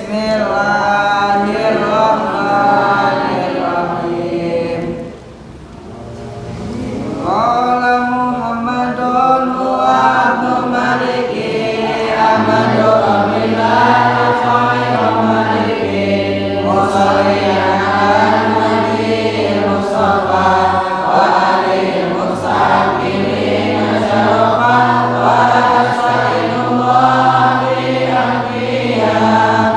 Bismillahirrahmanirrahim. Qala Muhammadun huwa abdu maliki Ahmadu Rabbina khairu maliki Musalliyan ala nabi Mustafa wa alihi musakirin syarafa wa asainullah bi ahliya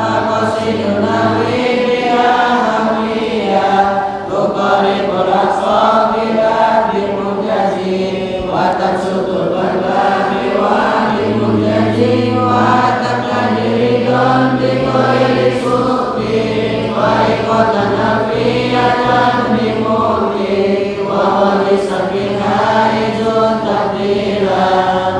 maqasidun nabi biha hamliya tuqaribul asabila bimujazi wa tamsutul balbabi wa bimujazi wa takadiridun bikoiri suki wa ikotan nafiyatan bimulki wa walisakin haizun takdira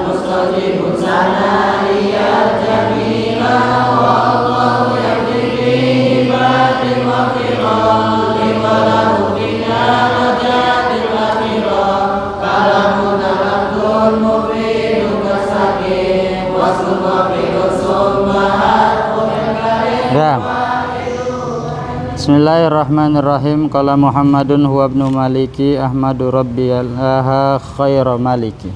mustajibun sanariyat jamila wa Allahu yabdili batin wa firah liwalahu bina rajatil akhirah kalamun abdul mufidun kasakin wasulwa firus summahat Ya. Bismillahirrahmanirrahim. Qala Muhammadun huwa ibnu maliki Ahmadu rabbiyallaha khairu maliki.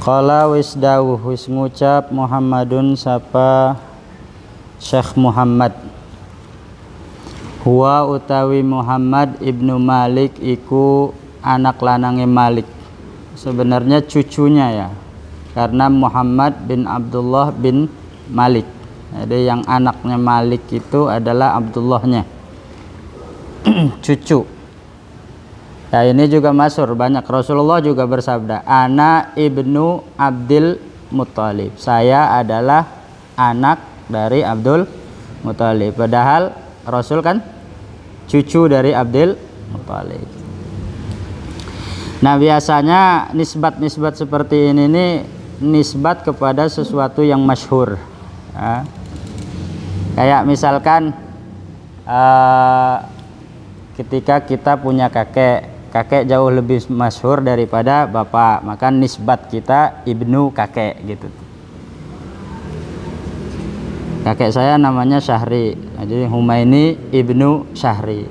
Qala wis dawuh wis ngucap Muhammadun sapa Syekh Muhammad. Huwa utawi Muhammad ibnu Malik iku anak lanange Malik. Sebenarnya cucunya ya. Karena Muhammad bin Abdullah bin Malik. Jadi yang anaknya Malik itu adalah Abdullahnya. Cucu. Ya ini juga masyhur, banyak Rasulullah juga bersabda, Ana ibnu Abdul Muttalib. Saya adalah anak dari Abdul Muttalib. Padahal Rasul kan cucu dari Abdul Muttalib. Nah biasanya nisbat-nisbat seperti ini nih nisbat kepada sesuatu yang masyhur. Ya. Kayak misalkan ketika kita punya kakek jauh lebih masyhur daripada bapak, maka nisbat kita ibnu kakek gitu. Kakek saya namanya Syahri, jadi Humaini ibnu Syahri,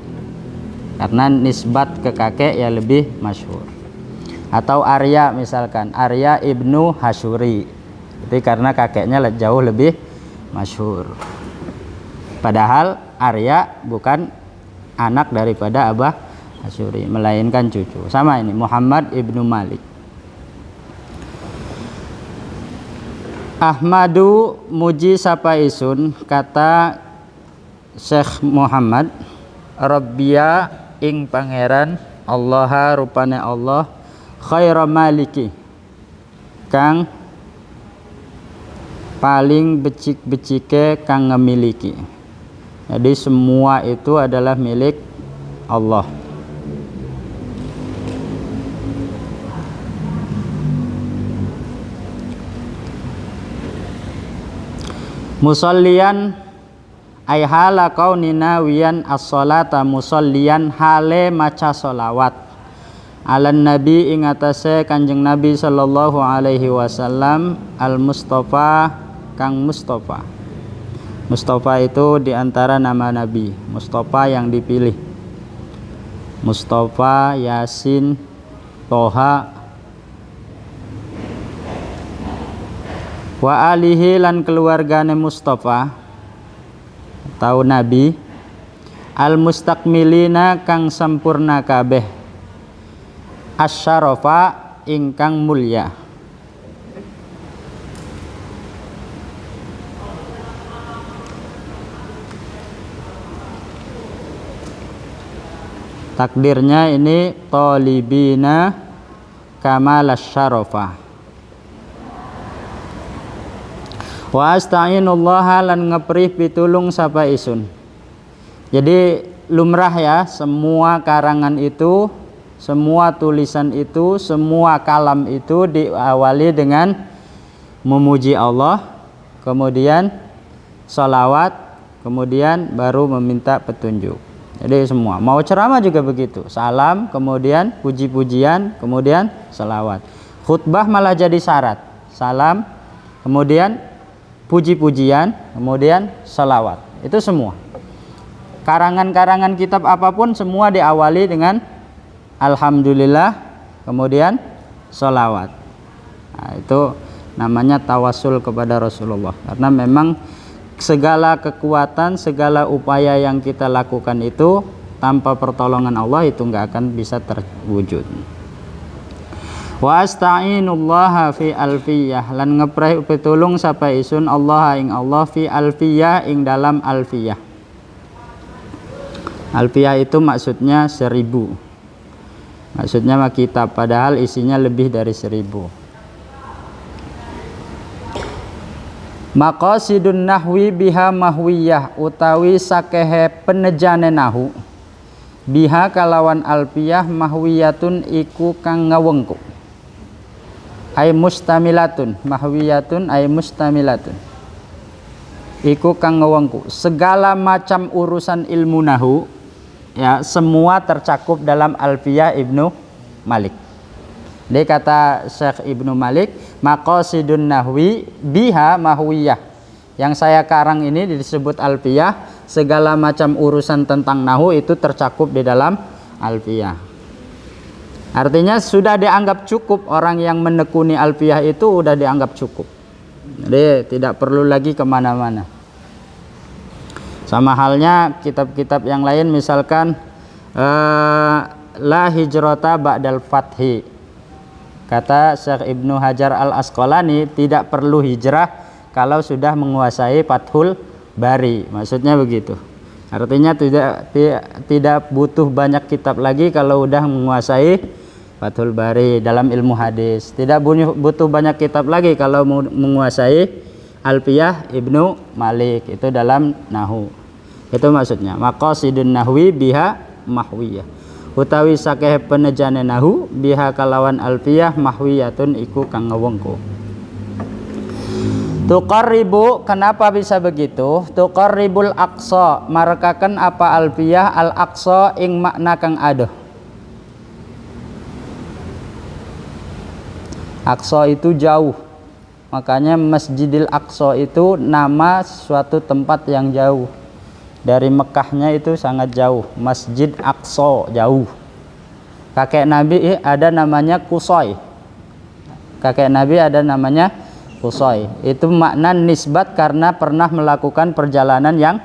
karena nisbat ke kakek ya lebih masyhur. Atau Arya misalkan, Arya ibnu Hasyuri, jadi karena kakeknya jauh lebih masyhur. Padahal Arya bukan anak daripada Abah Hasyuri, melainkan cucu. Sama ini Muhammad ibnu Malik. Ahmadu muji sapa isun, kata Syekh Muhammad, Rabbiya ing pangeran Allah rupane Allah khairu maliki kang paling becik-becike kang ngemiliki. Jadi semua itu adalah milik Allah. Musallian ay hala kaunina wiyan as-salata musallian hale maca solawat alan nabi ing atase Kanjeng Nabi sallallahu alaihi wasallam al Mustafa kang Mustafa. Mustafa itu diantara nama Nabi, Mustafa yang dipilih, Mustafa, Yasin, Toha, wa alihi lan keluargane Mustafa atau Nabi al mustakmilina kang sampurna kabeh asyarafa ingkang mulya. Takdirnya ini talibina kamalas syarafa. Wa asta'inullaha lan ngeprih pitulung sapa isun. Jadi lumrah ya, semua karangan itu, semua tulisan itu, semua kalam itu diawali dengan memuji Allah, kemudian sholawat, kemudian baru meminta petunjuk. Jadi semua, mau ceramah juga begitu, salam, kemudian puji-pujian, kemudian sholawat. Khutbah malah jadi syarat, salam, kemudian puji-pujian, kemudian salawat. Itu semua. Karangan-karangan kitab apapun semua diawali dengan alhamdulillah, kemudian salawat. Nah, itu namanya tawasul kepada Rasulullah. Karena memang segala kekuatan, segala upaya yang kita lakukan itu tanpa pertolongan Allah itu nggak akan bisa terwujud. Wa asta'inullaha fi alfiyah, lan ngepreh pitulung sapa isun Allah ing Allah fi alfiyah ing dalam alfiyah. Alfiyah itu maksudnya 1000. Maksudnya mah kitab, padahal isinya lebih dari 1000. Maqasidun nahwi biha mahwiyah, utawi sakehe penejane nahu biha kalawan alfiyah mahwiyatun iku kang ngawengku. Ay mustamilatun, mahwiyatun ay mustamilatun, iku kang ngawengku segala macam urusan ilmu nahu, ya, semua tercakup dalam Alfiyah Ibnu Malik. Dia kata Syekh Ibnu Malik, maqasidun nahwi biha mahwiyah. Yang saya karang ini disebut Alfiyah, segala macam urusan tentang nahu itu tercakup di dalam Alfiyah. Artinya sudah dianggap cukup, orang yang menekuni Alfiyah itu sudah dianggap cukup. Jadi tidak perlu lagi kemana-mana. Sama halnya kitab-kitab yang lain, misalkan la hijrata ba'dal fathi. Kata Syekh Ibnu Hajar Al-Asqalani, tidak perlu hijrah kalau sudah menguasai Fathul Bari. Maksudnya begitu. Artinya tidak butuh banyak kitab lagi kalau sudah menguasai Fathul Bari dalam ilmu hadis. Tidak butuh banyak kitab lagi kalau menguasai Alfiyah Ibnu Malik itu dalam nahu. Itu maksudnya maqasidun nahwi biha mahwiyah, utawi sakeh penejane nahu biha kalawan alfiyah mahwiyatun iku kang ngewengku. Tuqarribu, kenapa bisa begitu? Tuqarribul aqsa, marakaken apa alfiyah al aqsa ing makna kang adoh. Aqsa itu jauh, makanya Masjidil Aqsa itu nama suatu tempat yang jauh. Dari Mekahnya itu sangat jauh, Masjid Aqsa jauh. Kakek Nabi ada namanya Qusay. Kakek Nabi ada namanya Qusay. Itu makna nisbat karena pernah melakukan perjalanan yang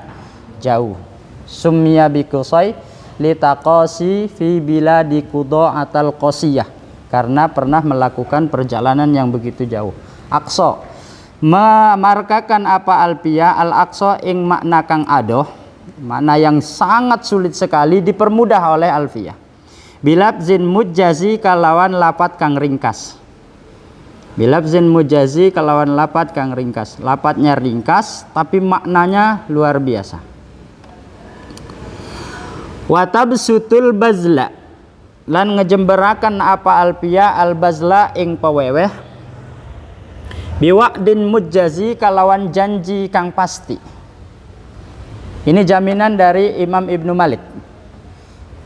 jauh. Summiya bi Qusay litaqasi fi biladi Qudaatal Qasiyah, karena pernah melakukan perjalanan yang begitu jauh. Aqsa memarkakan apa alfiyah al aqsa ing makna kang adoh, makna yang sangat sulit sekali dipermudah oleh alfiyah. Bilabzin mujazi kalawan lapat kang ringkas. Bilabzin mujazi kalawan lapat kang ringkas. Lapatnya ringkas tapi maknanya luar biasa. Watabsutul bazla, lan ngejemberakan apa alfiyah al bazla ing paweweh biwa'din mujazi kalawan janji kang pasti. Ini jaminan dari Imam Ibnu Malik.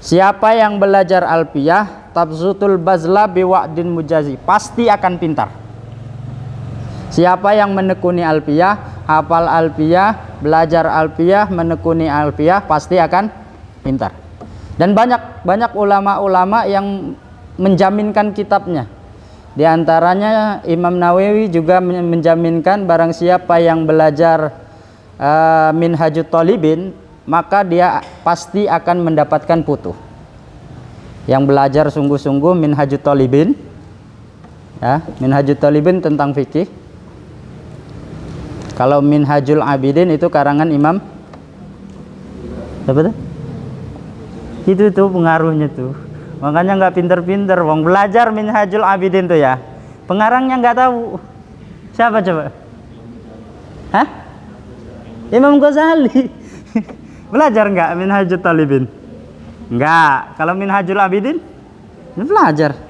Siapa yang belajar alfiyah tabzutul bazla biwa'din mujazi, pasti akan pintar. Siapa yang menekuni alfiyah, hafal alfiyah, belajar alfiyah, menekuni alfiyah, pasti akan pintar. Dan banyak ulama-ulama yang menjaminkan kitabnya. Di antaranya Imam Nawawi juga menjaminkan barang siapa yang belajar Minhajut Thalibin, maka dia pasti akan mendapatkan putuh. Yang belajar sungguh-sungguh Minhajut Thalibin, ya, Minhajut Thalibin tentang fikih. Kalau Minhajul Abidin itu karangan Imam apa tuh? Itu tuh pengaruhnya tuh. Makanya nggak pinter-pinter, wong belajar Minhajul Abidin tuh ya. Pengarangnya nggak tahu. Siapa coba? Hah? Imam Ghazali. Belajar nggak Minhajul Talibin? Nggak. Kalau Minhajul Abidin? Belajar.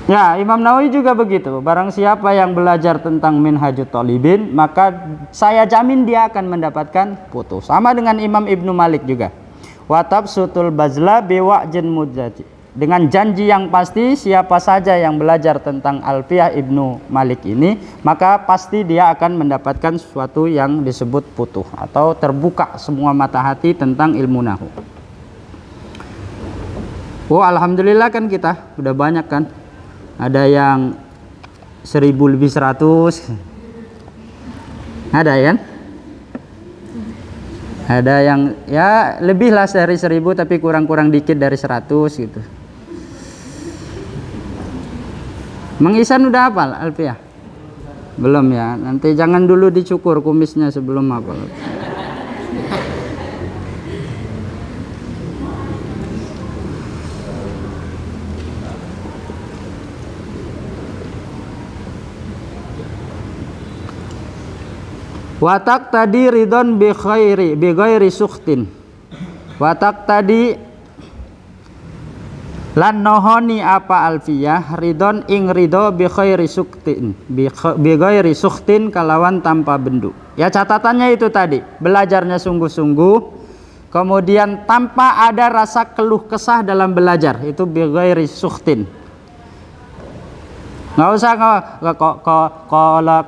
Ya, Imam Nawawi juga begitu. Barang siapa yang belajar tentang Minhajut Thalibin, maka saya jamin dia akan mendapatkan putus. Sama dengan Imam Ibnu Malik juga. Watab sutul bazla biwa'jin mujadi. Dengan janji yang pasti, siapa saja yang belajar tentang Alfiyah Ibnu Malik ini, maka pasti dia akan mendapatkan sesuatu yang disebut putuh atau terbuka semua mata hati tentang ilmu nahwu. Oh, alhamdulillah kan kita udah banyak kan. Ada yang 1000 lebih 100. Ada kan? Ada yang ya lebih lah dari 1000 tapi kurang-kurang dikit dari 100 gitu. Mang Ihsan udah hafal Alfiyah? Belum ya. Nanti jangan dulu dicukur kumisnya sebelum hafal. Watak tadi ridon bi ghairi sukhtin. Watak tadi lan nohoni apa Alfiyah ridon ing ridho bi ghairi sukhtin bi ghairi sukhtin kalawan tanpa bendu. Ya catatannya itu tadi, belajarnya sungguh-sungguh, kemudian tanpa ada rasa keluh kesah dalam belajar, itu bi ghairi sukhtin. Nggak usah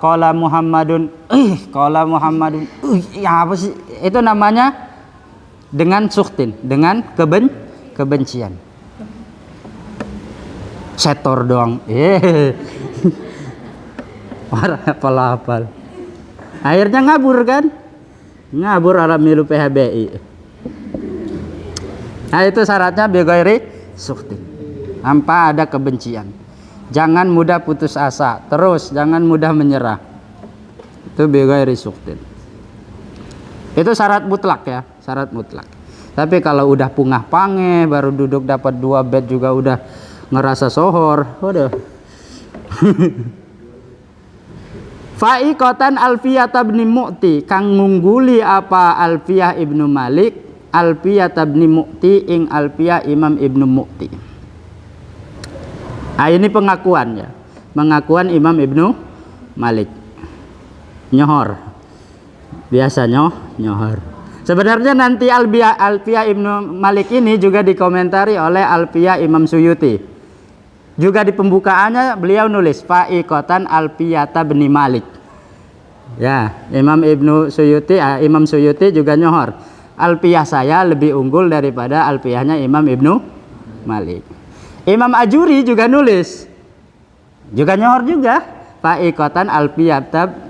qala Muhammadun ya apa sih itu namanya, dengan sukhtin, dengan kebencian. Setor doang hafal akhirnya ngabur kan, ngabur Arab milu PHBI. Nah itu syaratnya bi ghairi sukhtin, tanpa ada kebencian. Jangan mudah putus asa, terus jangan mudah menyerah. Itu bi ghairi sukhtin. Itu syarat mutlak ya, syarat mutlak. Tapi kalau udah pungah pange, baru duduk dapat 2 bed juga udah ngerasa sohor, udah. Fa'iqatan Alfiyah ibn Mu'ti, kang ngungguli apa Alfiyah Ibnu Malik, Alfiyah ibn Mu'ti ing Alfiyah Imam Ibnu Mu'ti. Nah, ini pengakuan ya, pengakuan Imam Ibnu Malik. Nyohor, biasa nyohor. Sebenarnya nanti Alfiyah Ibnu Malik ini juga dikomentari oleh Alfiyah Imam Suyuti. Juga di pembukaannya beliau nulis Fa'iqatan Alfiyah bin Malik. Ya, Imam Suyuti juga nyohor. Alfiyah saya lebih unggul daripada alfiyahnya Imam Ibnu Malik. Imam Ajuri juga nulis, juga nyohor juga, Fa'iqatan Alfiyah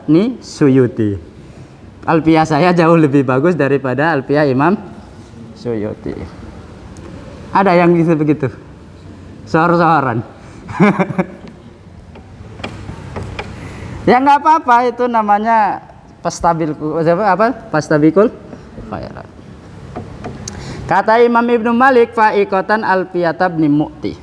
bin Suyuti. Alfiyah saya jauh lebih bagus daripada alfiyah Imam Suyuti. Ada yang bisa begitu? Sohor-sohoran. Ya nggak apa-apa, itu namanya pastabikul khairat. Kata Imam Ibnu Malik, Fa'iqatan Alfiyah bin Mu'ti,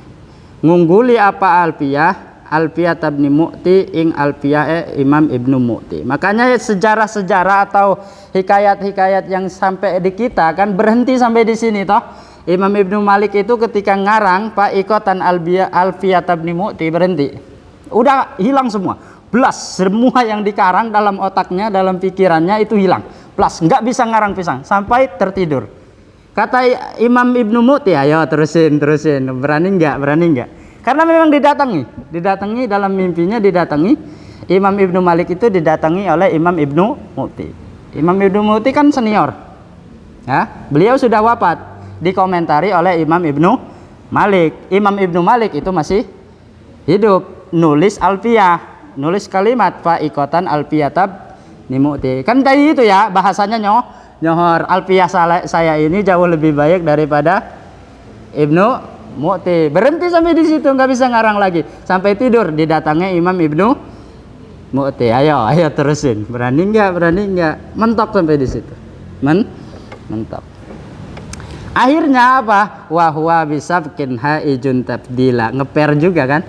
ngungguli apa Alfiyah bin Mu'ti ing Alfiyah Imam Ibnu Mu'ti. Makanya sejarah-sejarah atau hikayat-hikayat yang sampai di kita kan berhenti sampai di sini toh. Imam Ibnu Malik itu ketika ngarang Fa'iqatan Alfiyah bin Mu'ti berhenti. Udah hilang semua. Blas semua yang dikarang dalam otaknya, dalam pikirannya itu hilang. Blas nggak bisa ngarang pisang sampai tertidur. Kata Imam Ibnu Mu'ti, ayo terusin, berani nggak? Karena memang didatangi dalam mimpinya, Imam Ibnu Malik itu didatangi oleh Imam Ibnu Mu'ti. Imam Ibnu Mu'ti kan senior, ya, beliau sudah wafat, dikomentari oleh Imam Ibnu Malik. Imam Ibnu Malik itu masih hidup, nulis Alfiyah, nulis kalimat Fa'iqatan Alfiyah bin Mu'ti. Kan tadi itu ya bahasanya nyohor. Alfiyah saya ini jauh lebih baik daripada Ibnu Mu'ti. Berhenti sampai di situ, nggak bisa ngarang lagi. Sampai tidur didatangi Imam Ibnu Mu'ti. Ayo terusin. Berani nggak? Mentok sampai di situ. Mentok. Akhirnya apa? Wahwa bisabkin haijun tabdila. Ngeper juga kan?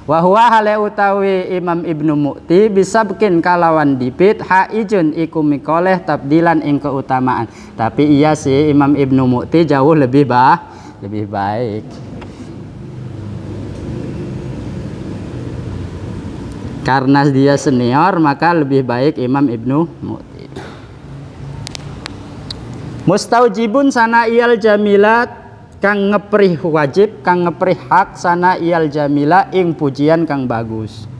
Wahwa hale utawi Imam Ibnu Mu'ti bisabkin kalawan dipit haijun iku mikoleh tabdilan ing keutamaan. Tapi iya sih Imam Ibnu Mu'ti jauh lebih baik. Karena dia senior maka lebih baik Imam Ibnu Mu'ti. Mustaujibun sana iyal jamilat kang ngeprih wajib, kang ngeprih hak sana iyal jamila ing pujian kang bagus.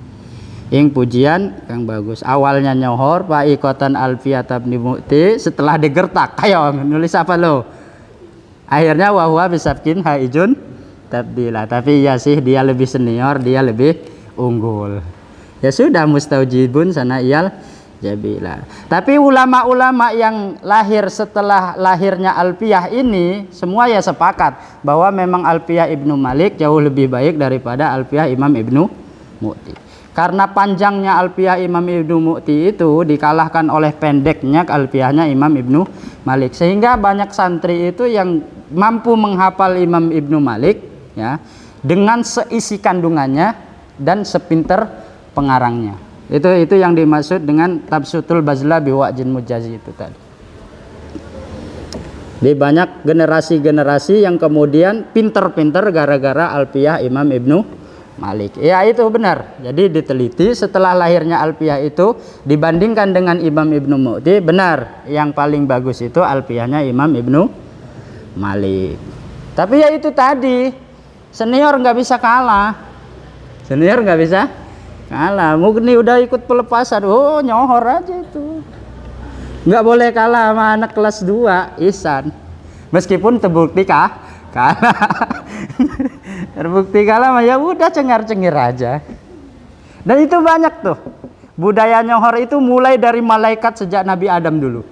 Ing pujian kang bagus. Awalnya nyohor Pak Ikotan Alfiyat Ibnu Mu'ti, setelah digertak, ayo nulis apa lo? Akhirnya wahwa bisabkin haijun tabdila. Tapi ya sih dia lebih senior, dia lebih unggul. Ya sudah mustaujibun sana iyal jabila. Tapi ulama-ulama yang lahir setelah lahirnya Alfiyah ini semua ya sepakat bahwa memang Alfiyah Ibnu Malik jauh lebih baik daripada Alfiyah Imam Ibnu Mu'ti. Karena panjangnya Alfiyah Imam Ibnu Mu'ti itu dikalahkan oleh pendeknya Alfiyahnya Imam Ibnu Malik, sehingga banyak santri itu yang mampu menghafal Imam Ibnu Malik ya dengan seisi kandungannya dan sepinter pengarangnya. Itu yang dimaksud dengan tabsutul bazla biwajin mujazi itu tadi. Di banyak generasi-generasi yang kemudian pinter-pinter gara-gara Alfiyah Imam Ibnu Malik. Ya itu benar. Jadi diteliti setelah lahirnya Alfiyah itu dibandingkan dengan Imam Ibnu Mu'ti, benar yang paling bagus itu Alfiyahnya Imam Ibnu Malik. Tapi ya itu tadi, senior nggak bisa kalah. Senior nggak bisa kalah. Mugni udah ikut pelepasan, oh nyohor aja itu. Nggak boleh kalah sama anak kelas 2 Ihsan. Meskipun terbukti kalah. Terbukti kalah ya udah cengar-cengir aja. Dan itu banyak tuh. Budaya nyohor itu mulai dari malaikat sejak Nabi Adam dulu.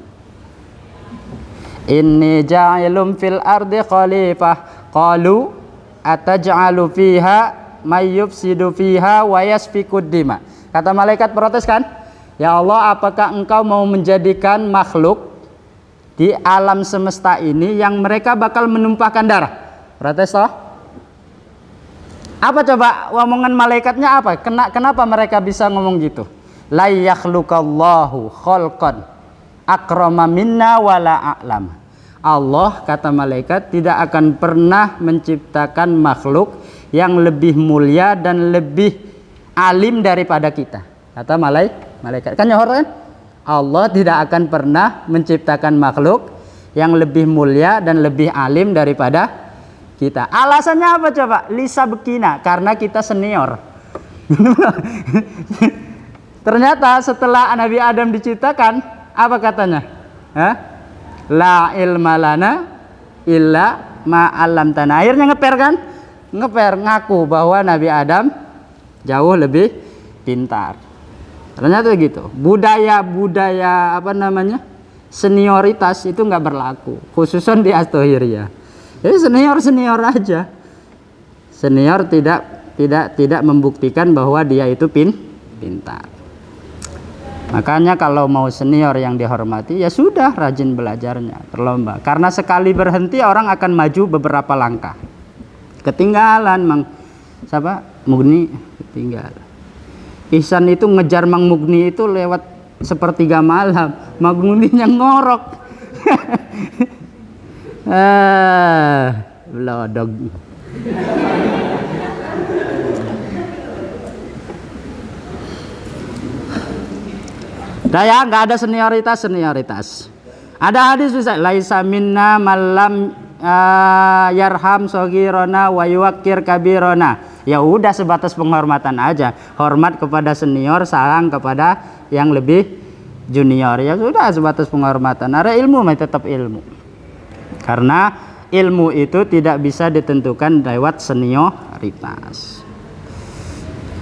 Inni ja'ilum fil ardi khalifah qalu ataj'alu fiha may yufsidu fiha wa yasfikud dima. Kata malaikat protes kan? Ya Allah, apakah engkau mau menjadikan makhluk di alam semesta ini yang mereka bakal menumpahkan darah? Protes toh? Apa coba omongan malaikatnya apa? Kenapa mereka bisa ngomong gitu? La yakhluqallahu khalqan akrama minna wala a'lam. Allah, kata malaikat, tidak akan pernah menciptakan makhluk yang lebih mulia dan lebih alim daripada kita. Kata malaikat. Kan nyohor kan? Allah tidak akan pernah menciptakan makhluk yang lebih mulia dan lebih alim daripada kita. Alasannya apa coba? Lisa bekina, karena kita senior. Ternyata setelah Nabi Adam diciptakan, apa katanya? Hah? La ilma lana illa ma 'allamtana. Akhirnya ngeper kan? Ngeper, ngaku bahwa Nabi Adam jauh lebih pintar. Ternyata gitu. Budaya apa namanya? Senioritas itu nggak berlaku, khususnya di Astohiriyah. Jadi senior aja. Senior tidak membuktikan bahwa dia itu pintar. Makanya kalau mau senior yang dihormati ya sudah rajin belajarnya, berlomba. Karena sekali berhenti orang akan maju beberapa langkah. Ketinggalan Mugni ketinggalan. Ihsan itu ngejar Mang Mugni itu lewat sepertiga malam. Mang Mugninya ngorok. Blodog. Dah ya, nggak ada senioritas. Ada hadis bisa laisa minna malam yarham sogirona wa yuwakir kabirona. Ya udah sebatas penghormatan aja. Hormat kepada senior, sayang kepada yang lebih junior. Ya sudah sebatas penghormatan. Ada ilmu masih tetap ilmu. Karena ilmu itu tidak bisa ditentukan lewat senioritas.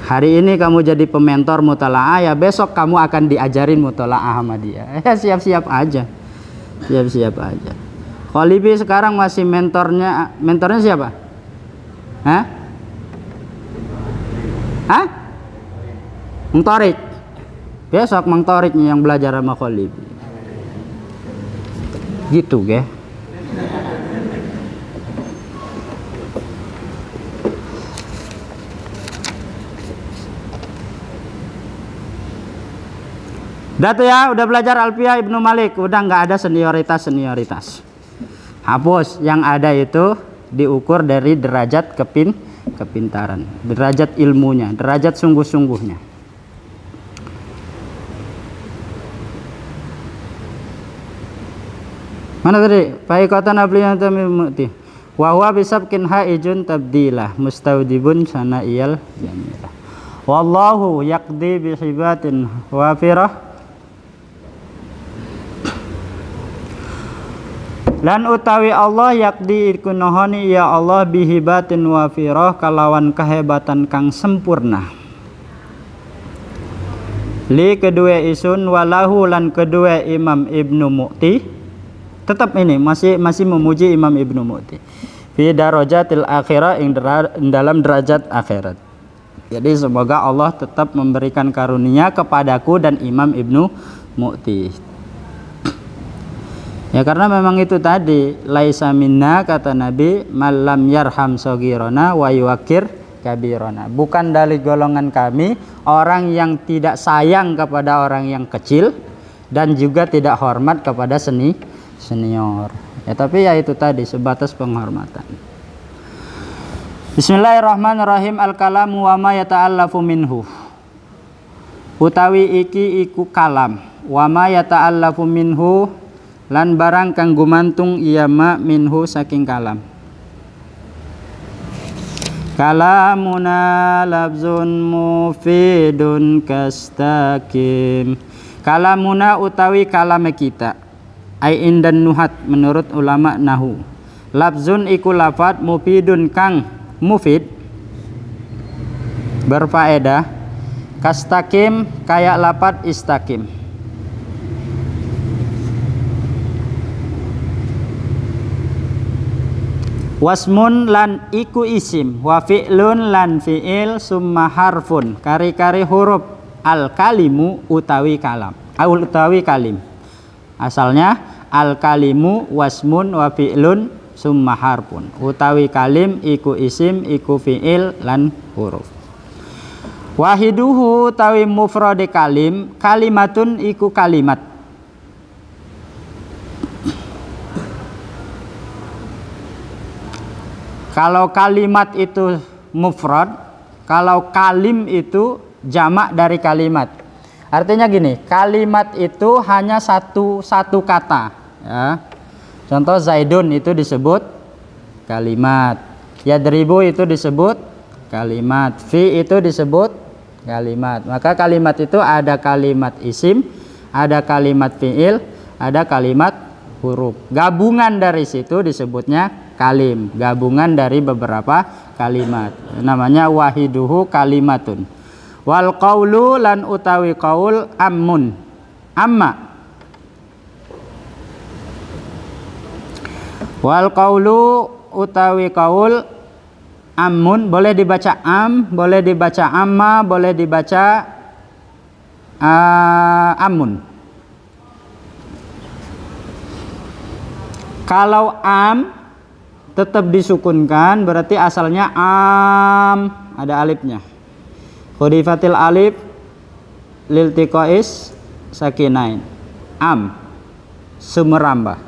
Hari ini kamu jadi pementor mutalaah, ya besok kamu akan diajarin mutalaah sama dia. Ya siap-siap aja. Siap-siap aja. Kholibi sekarang masih mentornya siapa? Hah? Mang Torik. Besok Mang Toriknya yang belajar sama Kholibi. Gitu, ge. Udah tuh ya, udah belajar Alfiyah Ibnu Malik, udah nggak ada senioritas. Hapus, yang ada itu diukur dari derajat kepintaran, derajat ilmunya, derajat sungguh-sungguhnya. Mana tadi? Fa'iqatan abliyatan min mu'ti. Wa huwa bisabkin haijun tabdilah mustaudibun sana'iyal jamilah. Wallahu yaqdi bihibatin wafirah. Lan utawi Allah yakdi iku nohoni ya Allah bihibatin wafirah kalawan kehebatan kang sempurna. Li kedua isun walahu lan kedua Imam Ibnu Mu'ti. Tetap ini masih memuji Imam Ibnu Mu'ti. Fi darajatil akhirah ing dalam derajat akhirat. Jadi semoga Allah tetap memberikan karunia kepadaku dan Imam Ibnu Mu'ti. Ya karena memang itu tadi laisa minna kata Nabi malam yarham sogirona wa yuwakir kabirona. Bukan dari golongan kami orang yang tidak sayang kepada orang yang kecil dan juga tidak hormat kepada senior. Ya tapi ya itu tadi sebatas penghormatan. Bismillahirrahmanirrahim. Al-kalamu wa ma yata'allafu minhu. Utawi iki iku kalam. Wa ma yata'allafu minhu lan barang kang gumantung iya ma minhu saking kalam. Kalamuna labzun mufidun kastakim. Kalamuna utawi kalame kita. Ai indan nuhat menurut ulama nahu. Labzun iku lafat mufidun kang mufid berfaedah kastakim kayak lafat istakim. Wasmun lan iku isim wa fi'lun lan fi'il summa harfun kari-kari huruf al kalimu utawi kalam utawi kalim. Asalnya al kalimu wasmun wa fi'lun summa harfun utawi kalim iku isim iku fi'il lan huruf. Wahiduhu utawi mufrade kalim kalimatun iku kalimat. Kalau kalimat itu mufrad, kalau kalim itu jamak dari kalimat. Artinya gini, kalimat itu hanya satu kata. Ya. Contoh Zaidun itu disebut kalimat. Yadribu itu disebut kalimat. Fi itu disebut kalimat. Maka kalimat itu ada kalimat isim, ada kalimat fi'il, ada kalimat huruf. Gabungan dari situ disebutnya kalim, gabungan dari beberapa kalimat. Namanya wahiduhu kalimatun. Wal qaulu lan utawi qaul ammun. Amma. Wal qaulu utawi qaul ammun boleh dibaca am, boleh dibaca amma, boleh dibaca ammun. Kalau am tetap disukunkan berarti asalnya am, ada alifnya. Khudifatil alif liltiqais sakinain. Am sumerambah.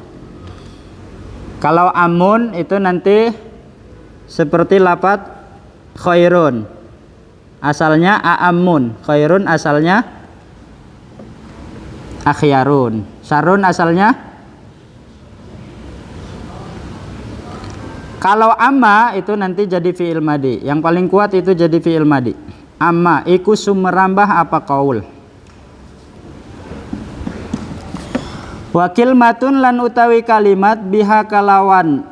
Kalau amun itu nanti seperti lafaz khairun. Asalnya aamun, khairun asalnya akhyarun. Syarun asalnya. Kalau amma itu nanti jadi fi'il madi. Yang paling kuat itu jadi fi'il madi. Amma iku sumerambah apa qaul. Wa kilmatun lan utawi kalimat biha kalawan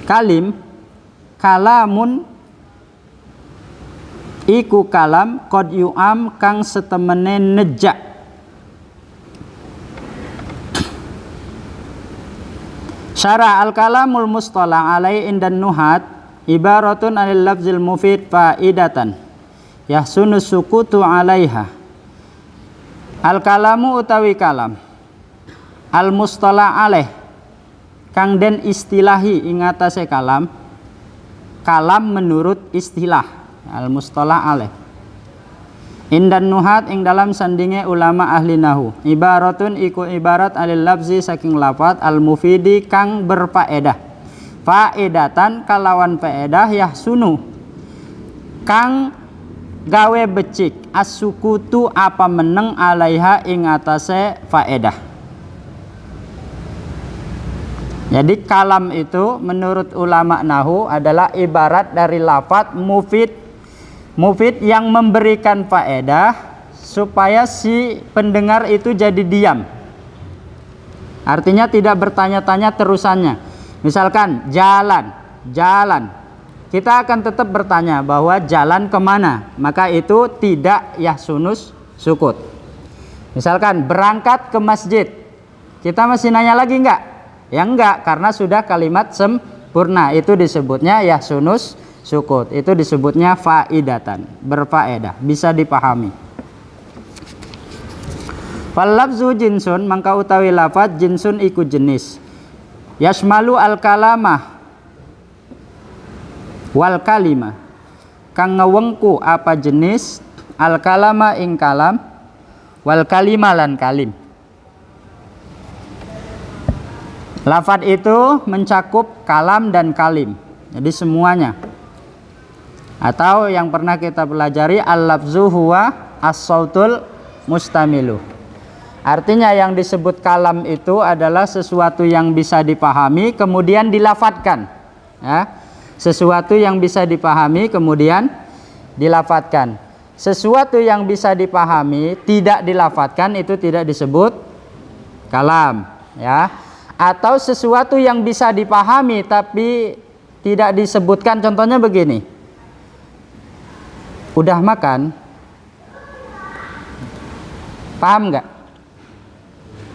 kalim kalamun iku kalam qad yu'am kang setemene nejak. Syarah al-kalamul mustalah alai indan nuhat ibaratun anil lafzil mufid faidatan yahsunu sukutu alaiha. Al-kalamu utawi kalam al-mustalah alaih kang den istilahi ing atase kalam menurut istilah al-mustalah alaih indan nuhat ing dalam sandinge ulama ahli nahu ibaratun iku ibarat alil lafzi saking lafat al mufidi kang berfaedah faedatan kalawan faedah yahsunu kang gawe becik as-sukutu apa meneng alaiha ing atase faedah. Jadi kalam itu menurut ulama nahu adalah ibarat dari lafadz mufid. Mufid yang memberikan faedah supaya si pendengar itu jadi diam. Artinya tidak bertanya-tanya terusannya. Misalkan jalan, jalan. Kita akan tetap bertanya bahwa jalan kemana. Maka itu tidak yahsunus sukut. Misalkan berangkat ke masjid. Kita masih nanya lagi enggak? Ya enggak, karena sudah kalimat sempurna. Itu disebutnya yahsunus sukut. Itu disebutnya faidatan, berfaedah, bisa dipahami. Fal lafzu jinsun, mangka utawi lafaz jinsun iku jenis. Yasmalu al kalamah wal kalimah, kang ngewengku apa jenis al kalama ing kalam, wal kalimah lan kalim. Lafaz itu mencakup kalam dan kalim, jadi semuanya. Atau yang pernah kita pelajari, al-lafzu huwa as-sautul mustamilu. Artinya yang disebut kalam itu adalah sesuatu yang bisa dipahami kemudian dilafadzkan, ya. Sesuatu yang bisa dipahami kemudian dilafadzkan. Sesuatu yang bisa dipahami tidak dilafadzkan itu tidak disebut kalam, ya. Atau sesuatu yang bisa dipahami tapi tidak disebutkan, contohnya begini. Udah makan? Paham nggak?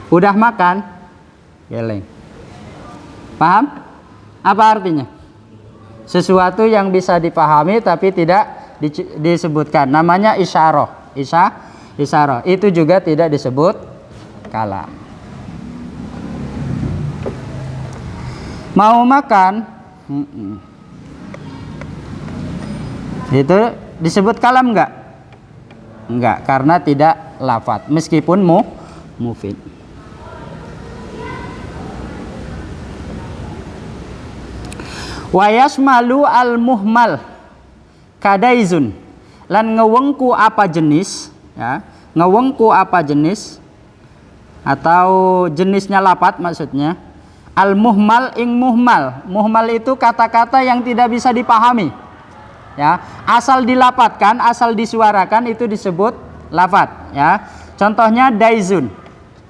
Udah makan? Geleng. Paham? Apa artinya? Sesuatu yang bisa dipahami tapi tidak disebutkan. Namanya isyarah. Isyarah. Itu juga tidak disebut kalam. Mau makan? Itu disebut kalam enggak? Enggak, karena tidak lafadz meskipun mufid. Wa yasmalu al muhmal kadaizun, lan ngewengku apa jenis, ya, ngewengku apa jenis atau jenisnya lafadz maksudnya. Al muhmal ing muhmal. Muhmal itu kata-kata yang tidak bisa dipahami, ya, asal dilapatkan, asal disuarakan itu disebut lafadz, ya. Contohnya daizun,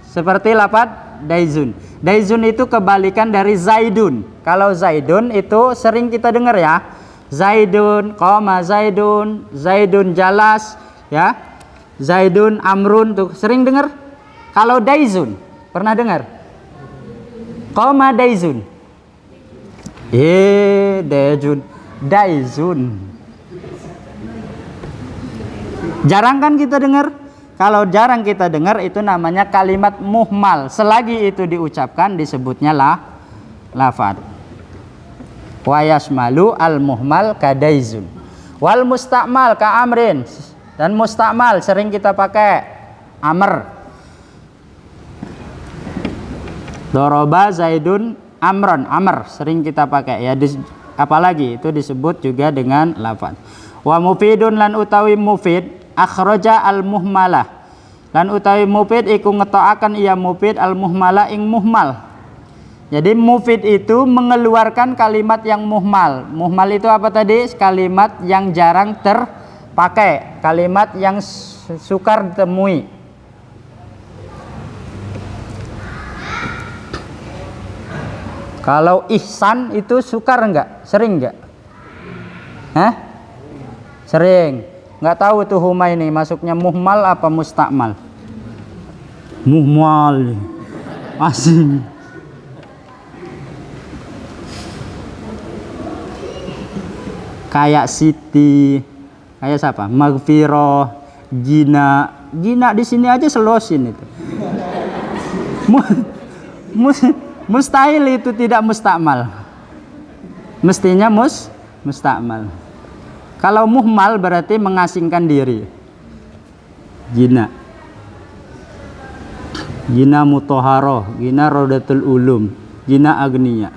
seperti lafadz daizun. Daizun itu kebalikan dari zaidun. Kalau zaidun itu sering kita dengar, ya, zaidun, qoma zaidun, zaidun jalas, ya, zaidun amrun, tuh sering dengar. Kalau daizun pernah dengar? Qoma daizun, daizun. Jarang kan kita dengar? Kalau jarang kita dengar itu namanya kalimat muhmal. Selagi itu diucapkan disebutnya lafadz. Wa yasmalu al muhmal kadaizun. Wal mustakmal ka amrin. Dan mustakmal sering kita pakai amr. Doroba zaidun amron, amr sering kita pakai, ya. Apalagi itu disebut juga dengan lafadz. Wa mufidun lan utawi mufid akhraja al muhmalah, lan utawi mufid iku ngetoaken ia mufid al muhmalah ing muhmal. Jadi mufid itu mengeluarkan kalimat yang muhmal. Muhmal itu apa tadi? Kalimat yang jarang terpakai, kalimat yang sukar ditemui. Kalau ihsan itu sukar enggak? Sering enggak? Hah? Sering. Enggak tahu tuh Humaini masuknya muhmal apa mustakmal? Muhmal. Asing. Kayak Siti, kayak siapa? Maghfirah, Gina. Gina di sini aja selosin itu. Mustahil itu tidak mustakmal. Mestinya mustakmal. Kalau muhmal berarti mengasingkan diri. Gina. Gina mutahharoh, Gina rodatul ulum, Gina agniya.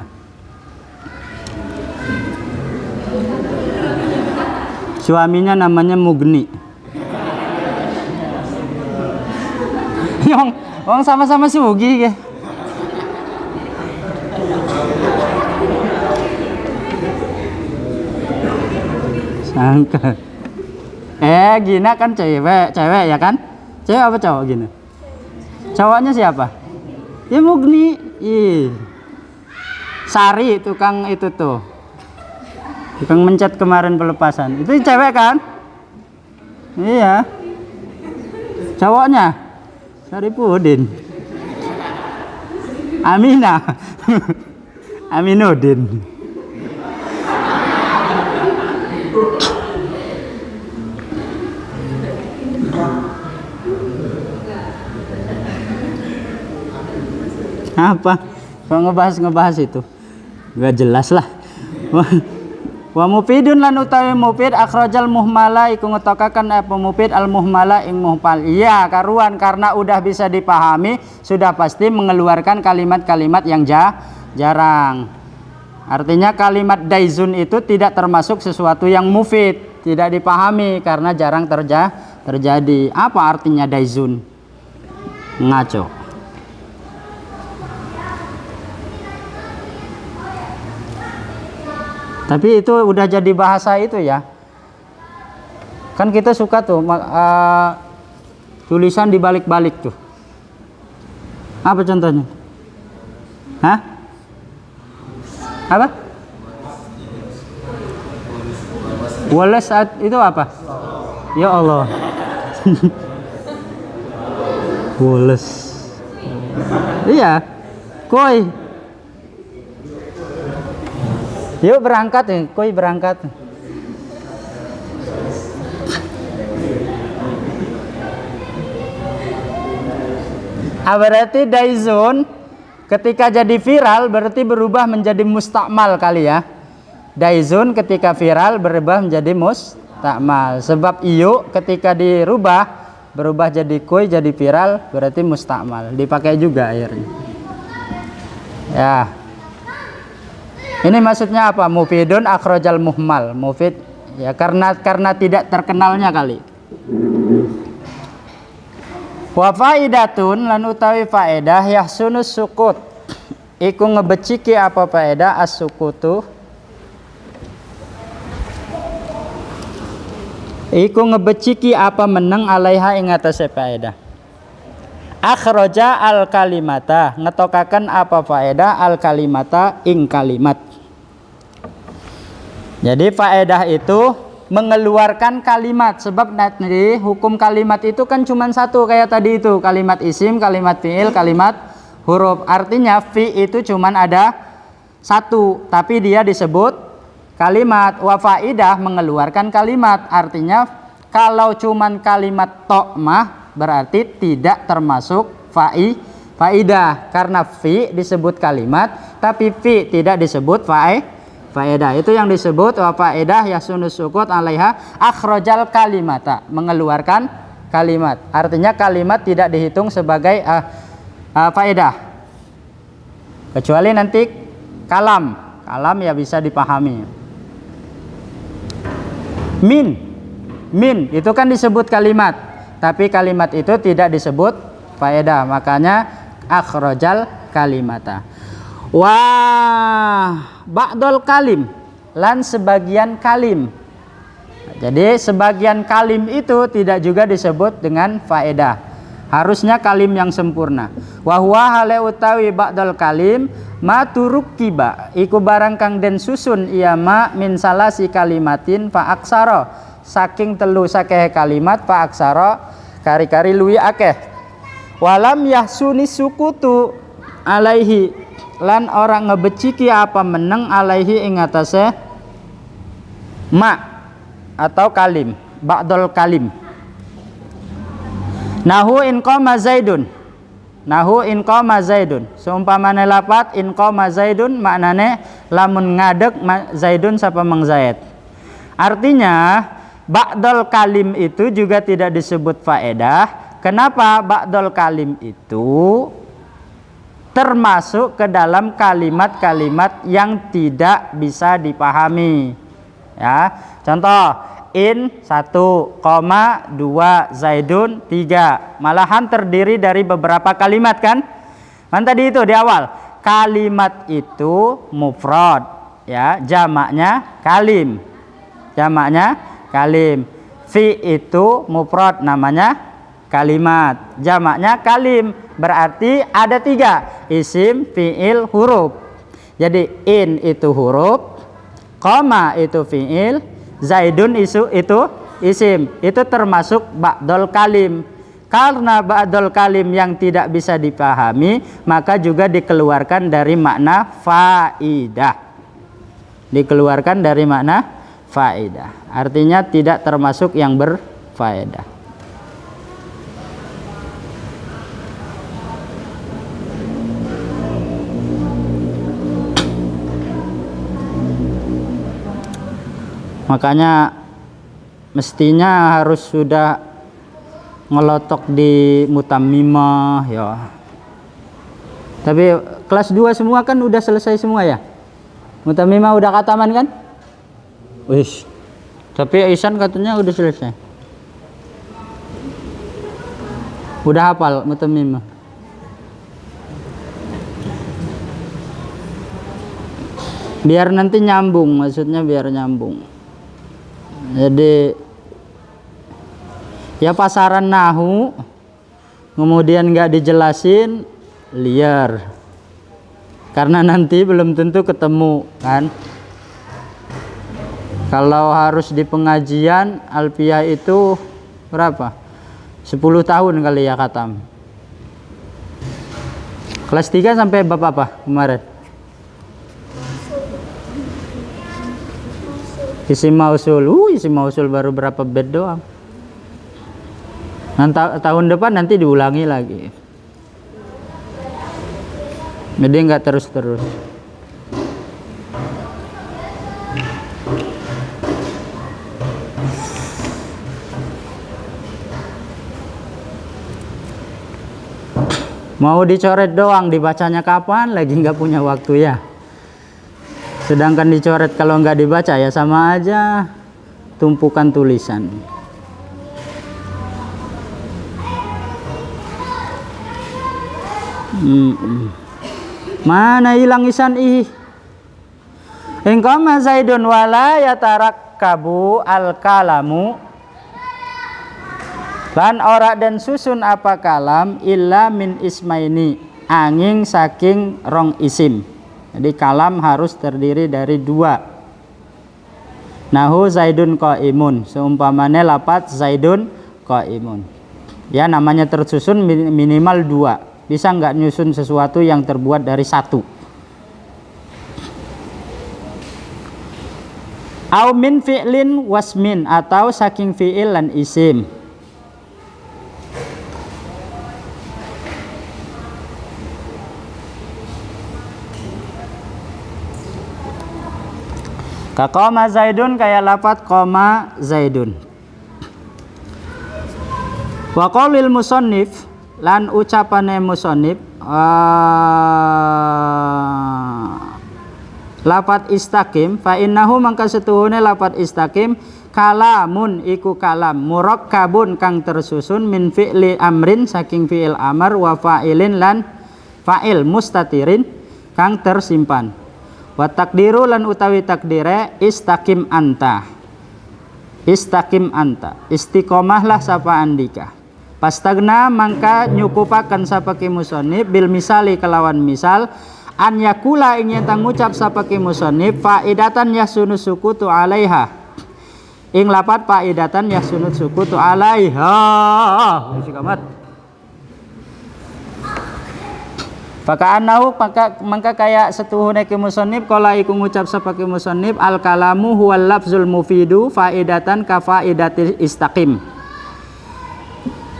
Suaminya namanya Mugni. Yang sama-sama sugih ya. Angka. Gina kan cewek ya kan? Cewek apa cowok Gina? Cowoknya siapa? Ya Mugni. Sari tukang itu tuh. Tukang mencet kemarin pelepasan. Itu cewek kan? Iya. Cowoknya Saripudin. Aminah. Aminuddin. Apa? Kok ngebahas itu? Gak jelas lah. Wa mufidun lan utawi mufid akhrajal muhmala iku ngetokaken apa mufid al muhmala ing muhmal. Iya, karuan karena udah bisa dipahami, sudah pasti mengeluarkan kalimat-kalimat yang jarang. Artinya kalimat daizun itu tidak termasuk sesuatu yang mufid, tidak dipahami karena jarang terjadi. Apa artinya daizun? Ngaco. Tapi itu udah jadi bahasa itu ya. Kan kita suka tuh tulisan dibalik-balik tuh. Apa contohnya? Hah? Apa? Wallace itu apa? Ya Allah. Wallace. Iya. Koi. Yuk berangkat ya, koi berangkat. Berarti daizun ketika jadi viral berarti berubah menjadi mustakmal kali ya. Daizun ketika viral berubah menjadi mustakmal. Sebab iyo ketika berubah jadi koi jadi viral berarti mustakmal. Dipakai juga akhirnya. Ya. Ini maksudnya apa? Mufidun akhrajal muhmal. Mufid ya karena tidak terkenalnya kali. Wa faidatun lan utawi faedah yahsunus sukut. Iku ngebeciki apa faedah as-sukutu. Iku ngebeciki apa meneng alaiha ing atase faedah. Akhraja al kalimata ngetokaken apa faedah al kalimata ing kalimat. Jadi faedah itu mengeluarkan kalimat, sebab nanti hukum kalimat itu kan cuma satu kayak tadi itu, kalimat isim, kalimat fiil, kalimat huruf. Artinya fi itu cuma ada satu, tapi dia disebut kalimat. Wa faidah mengeluarkan kalimat, artinya kalau cuma kalimat tok mah berarti tidak termasuk faidah karena fi disebut kalimat, tapi fi tidak disebut faedah. Itu yang disebut wa faedah yasunus sukut alaiha akhrajal kalimata, mengeluarkan kalimat. Artinya kalimat tidak dihitung sebagai faedah. Kecuali nanti kalam ya bisa dipahami. Min itu kan disebut kalimat, tapi kalimat itu tidak disebut faedah, makanya akhrajal kalimata. Wah, ba'dul kalim lan sebagian kalim. Jadi sebagian kalim itu tidak juga disebut dengan faedah. Harusnya kalim yang sempurna. Wa huwa hale utawi ba'dul kalim ma turukiba iku barang kang den susun iya ma min salasi kalimatin fa aksara, saking telu sakeh kalimat fa aksara kari-kari luwi akeh. Walam yahsuni sukutu alaihi lan orang ngebeciki apa meneng alaihi ing atase ma atau kalim ba'dul kalim. Nahu in qama zaidun, nahu in qama zaidun, seumpamane lapat in qama zaidun maknane lamun ngadeg zaidun sapa mang zaid. Artinya ba'dul kalim itu juga tidak disebut faedah. Kenapa? Ba'dul kalim itu termasuk ke dalam kalimat-kalimat yang tidak bisa dipahami. Ya, contoh in 1, 2 zaidun 3. Malahan terdiri dari beberapa kalimat kan? Kan tadi itu di awal. Kalimat itu mufrad, ya, jamaknya kalim. Jamaknya kalim. Fi itu mufrad namanya kalimat, jamaknya kalim. Berarti ada 3, isim, fiil, huruf. Jadi in itu huruf, qoma itu fiil, zaidun itu isim. Itu termasuk ba'dul kalim. Karena ba'dul kalim yang tidak bisa dipahami, maka juga dikeluarkan dari makna faidah. Dikeluarkan dari makna faidah. Artinya tidak termasuk yang berfaedah. Makanya mestinya harus sudah ngelotok di mutammimah ya. Tapi kelas 2 semua kan udah selesai semua ya. Mutammimah udah khataman kan? Wis. Tapi Ihsan katanya udah selesai. Udah hafal mutammimah. Biar nanti nyambung, maksudnya biar nyambung. Jadi ya pasaran nahu kemudian nggak dijelasin liar, karena nanti belum tentu ketemu kan. Kalau harus di pengajian alfiyah itu berapa? 10 tahun kali ya khatam. Kelas 3 sampai bab apa kemarin? Isim mausul. Isim mausul baru berapa bed doang. Tahun depan nanti diulangi lagi. Jadi nggak terus-terus. Mau dicoret doang, dibacanya kapan? Lagi nggak punya waktu ya. Sedangkan dicoret kalau nggak dibaca ya sama aja tumpukan tulisan. Mana hilang Ihsan ih? Ingkama Zaidun wala yatarakkabu al-kalamu. Lan ora dan susun apa kalam illa min ismaini, angin saking rong isim. Jadi kalam harus terdiri dari 2. Nahu Zaidun qaimun, seumpamanya lafaz Zaidun qaimun. Ya namanya tersusun minimal 2. Bisa nggak nyusun sesuatu yang terbuat dari 1. Au min fi'lin wasmin, atau saking fi'il dan isim. Kaqoma Zaidun, kayak lafaz qoma Zaidun. Wa qaulil musannif, lan ucapane musannif lafaz istaqim, fa innahu mangka setuhune lafaz istaqim kalamun iku kalam murakkabun kang tersusun min fi'li amrin saking fi'il amar wa fa'ilin lan fa'il mustatirin kang tersimpan. Wa takdiru lan utawi takdire istaqim anta. Istaqim anta, istiqomahlah sapa andika. Pastagna mangka nyukupaken sapa ki musannif bil misali kelawan misal an yakula ing yen ngucap sapa ki musannif faidatan yasunu sukutu alaiha. Ing lapat faidatan yasunu sukutu alaiha. Musik amat. Faka'annahu maka kayak setuhune ki musannif kala iku ngucap sapa ki musannif al kalamu huwal lafzul mufidu faidatan ka faidati istaqim.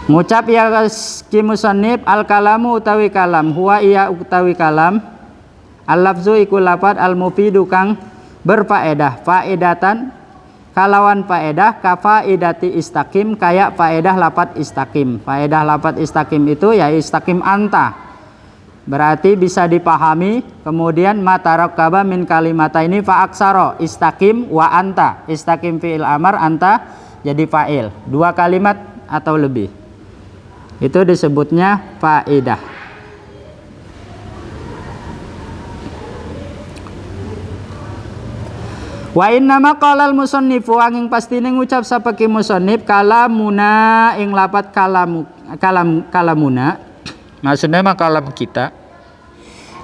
Ngucap ya ki musannif al kalamu utawi kalam huwa iya utawi kalam al lafzu iku lafaz al mufidu kang berfaedah faedatan kalawan faedah ka faidati istaqim kayak faedah lafaz istaqim. Faedah lafaz istaqim itu ya istaqim anta. Berarti bisa dipahami. Kemudian matarakkaba min kalimataini fa aksara istaqim wa anta. Istaqim fi'il amar, anta jadi fa'il. 2 kalimat atau lebih. Itu disebutnya faedah. Wa inna ma qalal musannifu angin pastine ngucap sapa ki musannif kalamuna ing lapat kalamuna maksudnya mah kalam kita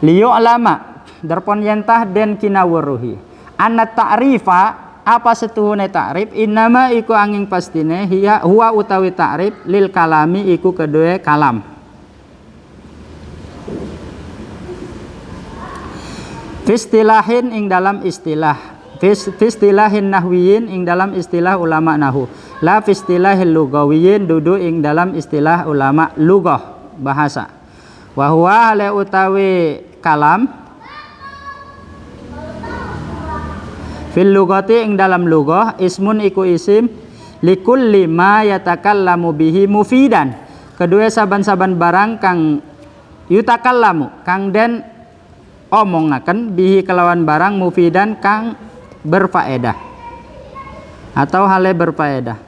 liyu alama darpon yentah den kinawuruhi anna ta'rifa apa setuhune ta'rif innama iku angin pastine hiya huwa utawi ta'rif lil kalami iku kedue kalam fistilahin ing dalam istilah fistilahin nahwiyin ing dalam istilah ulama nahu la fistilahil lugawiyin dudu ing dalam istilah ulama lugah bahasa wa huwa hale utawi kalam fil lugati ing dalam lugah ismun iku isim likulli ma yatakallamu bihi mufidan kedua saban-saban barang kang yutakallamu kang den omongaken bihi kelawan barang mufidan kang berfaedah atau hale berfaedah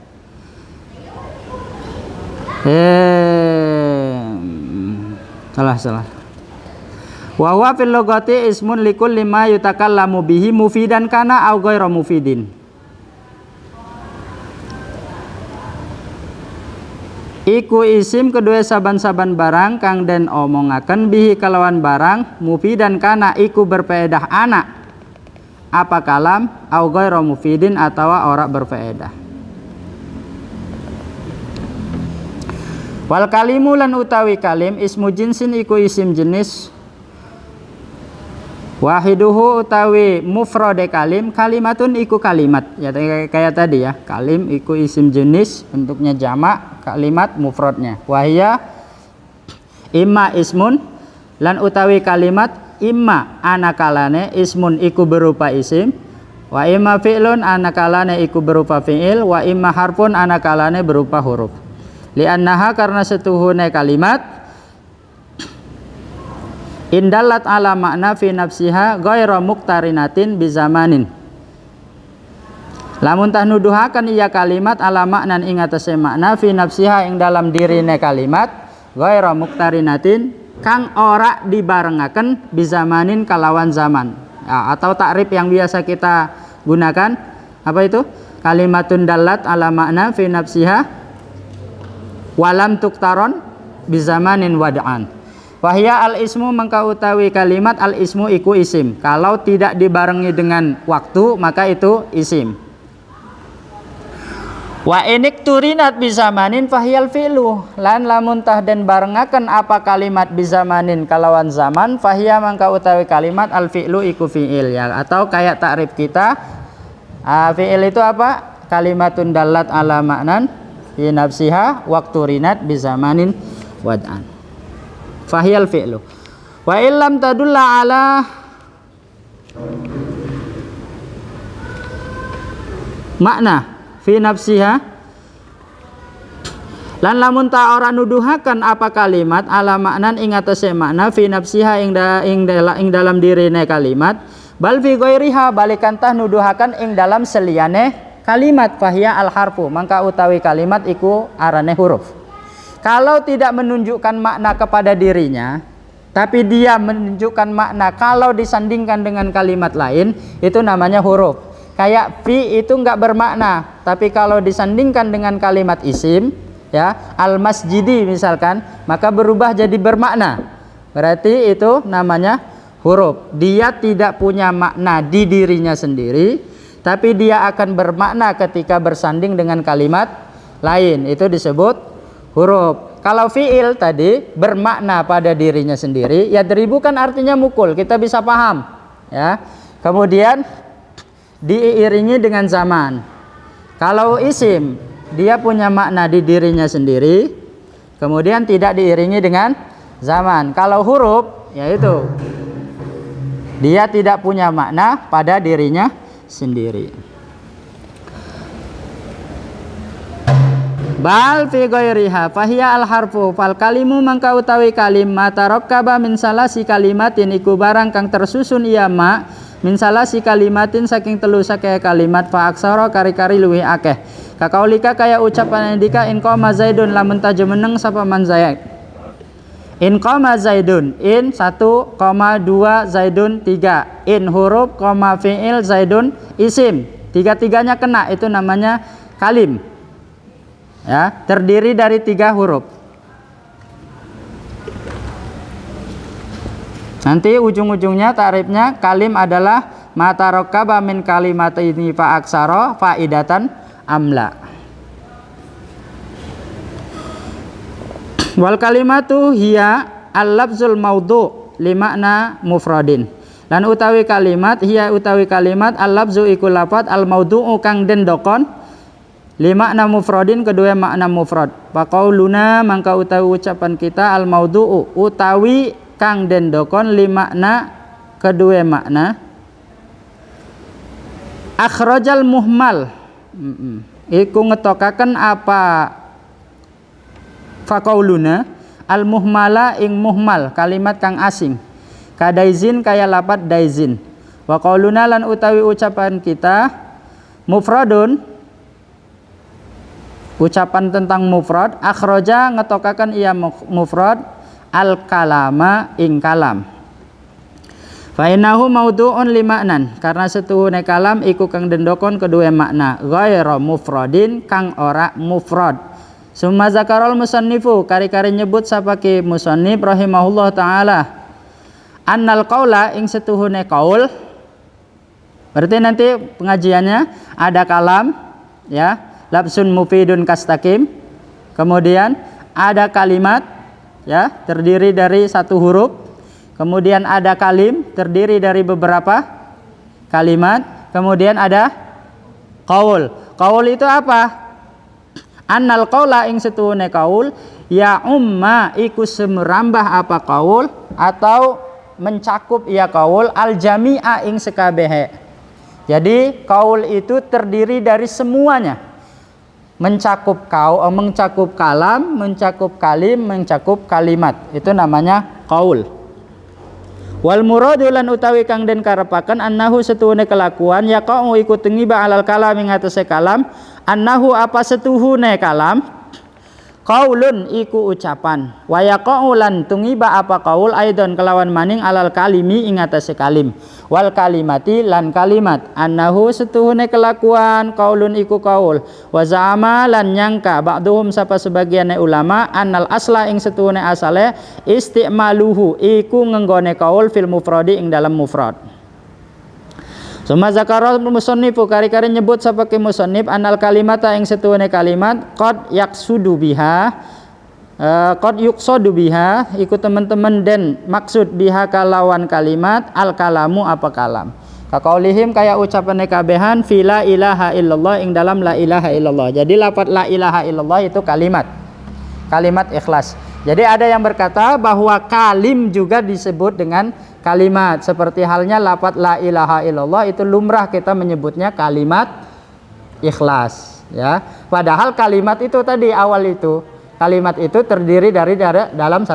salah wa huwa fil lugati ismun likulli ma yutakallamu bihi mufidan kana au ghairu mufidin iku isim kedua saban-saban barang kang den omongaken bihi kelawan barang mufidan kana iku berfaedah anak apa kalam au ghairu mufidin atawa ora berfaedah wal kalimu lan utawi kalim ismu jinsin iku isim jenis wahiduhu utawi mufrade kalim kalimatun iku kalimat ya kayak tadi ya kalim iku isim jenis bentuknya jamak kalimat mufradnya wahya imma ismun lan utawi kalimat imma anakalane ismun iku berupa isim wa imma fi'lun anakalane iku berupa fi'il wa imma harfun anakalane berupa huruf li'annaha karena setuhune kalimat indallat ala makna fi nafsiha ghairu muqtarinatin bizamanin lamun tah nuduhaken iya kalimat ala maknan ing atase makna fi nafsiha ing dalam dirine kalimat ghairu muqtarinatin kang ora dibarengaken bizamanin kalawan zaman ya, atau takrif yang biasa kita gunakan apa itu kalimatun dallat ala makna fi nafsiha walam tuktaron bizamanin wad'an wahya al ismu mangka utawi kalimat al ismu iku isim kalau tidak dibarengi dengan waktu maka itu isim wa inik turinat bizamanin fahyal fi'lu lan lamun tah den barengaken apa kalimat bizamanin kalawan zaman fahya mangka utawi kalimat al fi'lu iku fi'il ya atau kayak takrif kita fi'il itu apa kalimatun dallat ala maknan fi nafsiha waqtu rinat bizamanin wad'an fahyal fi'lu wa illam tadulla ala makna fi nafsiha lan lamun ta ora nuduhaken apa kalimat ala maknan ing atase makna fi nafsiha ing dalam dirine kalimat bal fi ghairiha balikan tah nuduhaken ing dalam seliyane kalimat fahya al harfu mangka utawi kalimat iku arane huruf kalau tidak menunjukkan makna kepada dirinya tapi dia menunjukkan makna kalau disandingkan dengan kalimat lain itu namanya huruf kayak fi itu enggak bermakna tapi kalau disandingkan dengan kalimat isim ya al masjidi misalkan maka berubah jadi bermakna berarti itu namanya huruf dia tidak punya makna di dirinya sendiri tapi dia akan bermakna ketika bersanding dengan kalimat lain itu disebut huruf kalau fi'il tadi bermakna pada dirinya sendiri ya deribu kan artinya mukul kita bisa paham ya kemudian diiringi dengan zaman. Kalau isim dia punya makna di dirinya sendiri, kemudian tidak diiringi dengan zaman. Kalau huruf yaitu dia tidak punya makna pada dirinya sendiri. Bal fi ghairiha fahiya al harfu fal kalimu mangka utawi kalim matarakkaba min salasi kalimatin iku barang kang tersusun iya ma min salasi kalimatin saking telu sakaya kalimat fa aksara kari-kari luwih akeh kakaulika kaya ucapan indika in qama zaidun lamun ta jumeneng sapa man zaid In koma Zaidun, in 1, 2 Zaidun 3, in huruf, fi'il Zaidun isim, tiga-tiganya kena, itu namanya kalim. Ya, terdiri dari 3 huruf. Nanti ujung-ujungnya ta'rifnya kalim adalah mata rokkaba min kalimat ini fa aksara faidatan amla. Wal kalimatu hiya al-lafzul maudhu li makna mufradin. Lan utawi kalimat hiya utawi kalimat al-lafzu iku lafat al-maudhu'u kang den dokon li makna mufradin kedua makna mufrad. Fa qauluna mangka utawi ucapan kita al-maudhu'u utawi kang den dokon li makna kedua makna. Akhrajal muhmal iku ngetokaken apa faqauluna al muhmala ing muhmal kalimat kang asing kadaizin kaya lapat daizin wa qauluna lan utawi ucapan kita mufradun ucapan tentang mufrad akhraja ngetokaken ia mufrad al kalama ing kalam fa innahu maudhu'un li maknan karena setuhune kalam iku kang dendokon kedua makna ghairu mufradin kang ora mufrad. Summa zakarul musannifu kari-kari nyebut sapake musannif rahimahullah taala annal qaula ing setuhune qaul berarti nanti pengajiannya ada kalam ya labsun mufidun kastaqim kemudian ada kalimat ya terdiri dari 1 huruf kemudian ada kalim terdiri dari beberapa kalimat kemudian ada qaul. Qaul itu apa? Annal qaula ing setuhune qaul ya umma iku semerambah apa qaul atau mencakup ia qaul al jami'a ing sekabehe. Jadi qaul itu terdiri dari semuanya. Mencakup mencakup kalam, mencakup kalim, mencakup kalimat. Itu namanya qaul. Wal muradu lan utawi kang den karepaken annahu setuhune kelakuan yaqau iku tengiba alal kalam ing atase kalam annahu apa setuhune kalam qaulun iku ucapan wa yaqau lan tungiba apa qaul aidon kelawan maning alal kalimi ing atase kalim wal kalimati lan kalimat annahu setuhune kelakuan qaulun iku qaul wa za'ama lan nyangka ba'duhum sapa sebagiane ulama annal asla ing setuhune asale istimaluhu iku ngenggone qaul fil mufradi ing dalam mufrad. Summa zakara musannifu kari-kari nyebut sapa ke musannif anal kalimata ing setuhune kalimat qad yaqsudu biha qad yuqsadu biha iku teman-teman den maksud biha kalawan kalimat al kalamu apa kalam kaqaulihim kaya ucapane kabehan fi la ilaha illallah ing dalam la ilaha illallah. Jadi lafaz la ilaha illallah itu kalimat ikhlas. Jadi ada yang berkata bahwa kalim juga disebut dengan kalimat seperti halnya lafaz la ilaha illallah itu lumrah kita menyebutnya kalimat ikhlas ya. Padahal kalimat itu tadi awal itu kalimat itu terdiri dari dalam 1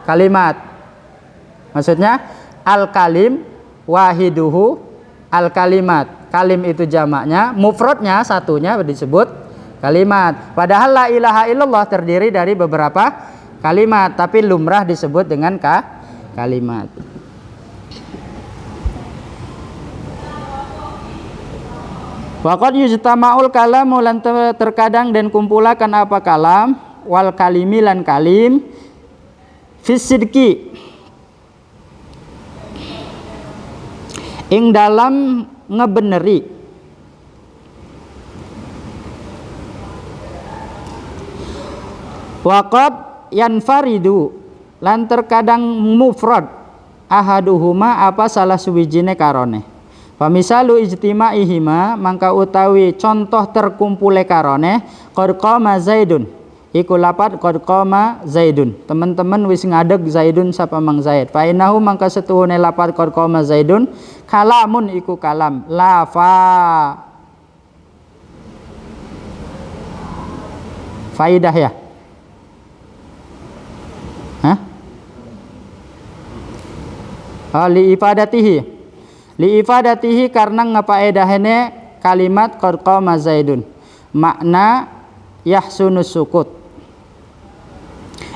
kalimat. Maksudnya al kalim wahiduhu al kalimat. Kalim itu jamaknya, mufradnya satunya disebut kalimat. Padahal la ilaha illallah terdiri dari beberapa kalimat tapi lumrah disebut dengan kalimat. Waqad yujtama'ul kalamu lan terkadang dan kumpulakan apa kalam wal kalimi lan kalim fisidki ing dalam ngebeneri waqad yanfaridu lan terkadang mufrad ahaduhuma apa salah suwijine karone. Pamisalu ijtima'ihima mangka utawi contoh terkumpule karone qad qama zaidun iku lapat qad qama zaidun teman-teman wis ngadeg zaidun sapa mang zaid fa innahu mangka setuhune lapat qad qama zaidun kalamun iku kalam lafa faidah ya li ifadatihi karena ngapaedahene kalimat qad qama zaidun makna yahsunus sukut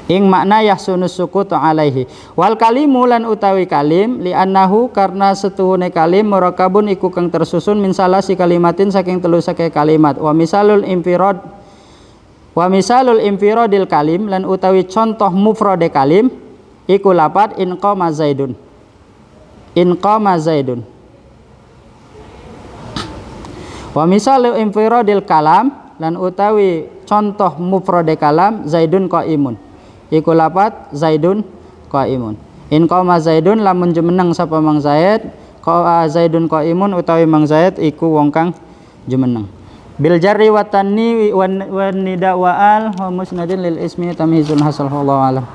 ing makna yahsunus sukutu alaihi. Wal kalimu lan utawi kalim li annahu karena setuhune kalim murakabun iku kang tersusun min salasi kalimatin saking telu sake kalimat. Wa misalul infiradil kalim lan utawi contoh mufrade kalim iku lapat in qama zaidun. In qama zaidun. Wa misalul infiradil kalam lan utawi contoh mufrade kalam zaidun qaimun. Iku lapat zaidun qaimun. In qama zaidun lamun jumeneng sapa mang zaid, zaidun qaimun utawi mang zaid iku wong kang jumeneng. Bil jarri wa tanni wa nida wa al wa musnadin lil ismi tamyizun hasal wallahu alam.